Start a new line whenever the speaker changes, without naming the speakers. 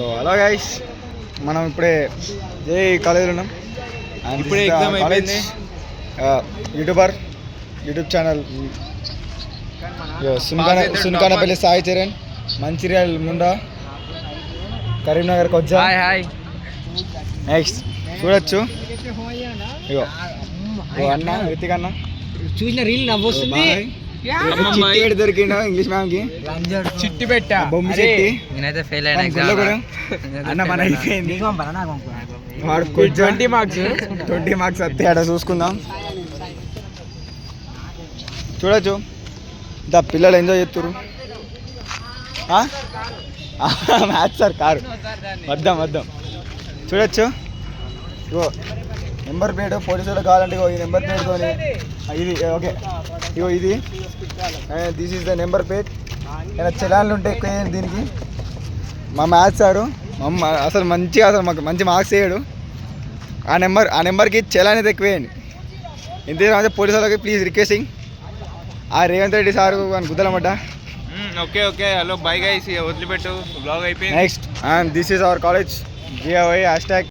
So hello guys, మనం ఇప్పుడే జే కాలేజీలో ఉన్నాం.
ఇప్పుడే ఎగ్జామ్ అయిపోయింది.
యూట్యూబ్ ఛానల్ సున్కానపల్లి సాయి చరణ్, మంచిర్యాల ముండా, కరీంనగర్ కొజ్జా. నెక్స్ట్ చూడొచ్చు. ఇగో అన్న రితిక్ అన్న
చూసిన రీల్ నవ్వొస్తుంది.
చిట్టి దొరికిండు ఇంగ్లీష్ మ్యామ్ కి.
చిట్టి పెట్టా
బొమ్మ చెట్టి
నేనైతే ఫెయిల్ అయినా
అన్న మన అయిపోయింది.
20 మార్క్స్
20 మార్క్స్ వస్తే ఆడ చూసుకుందాం. చూడొచ్చు దా పిల్లలు ఎంజాయ్ చేస్తున్నారు. మ్యాథ్స్ సార్ కారు వద్దాం చూడొచ్చు. ఇగో నెంబర్ ప్లేట్ పోలీసులు కావాలంటే ఈ నెంబర్ ప్లేట్తో ఇది ఓకే. ఇగో ఇది this is the number plate. ఏమైనా చలాన్లు ఉంటే ఎక్కువ దీనికి. మా మ్యాథ్స్ సారు అసలు మాకు మంచి మార్క్స్ వేయడు. ఆ నెంబర్కి చలాన్ అయితే ఎక్కువ వేయండి. ఇంతే పోలీసు వాళ్ళకి ప్లీజ్ రిక్వెస్టింగ్. ఆ రేవంత్ రెడ్డి సారు అని గుద్దలమాట.
ఓకే హలో బై గైస్, వదిలిపెట్టు, బ్లాగ్ అయిపోయింది.
Next and this is our college GAY #.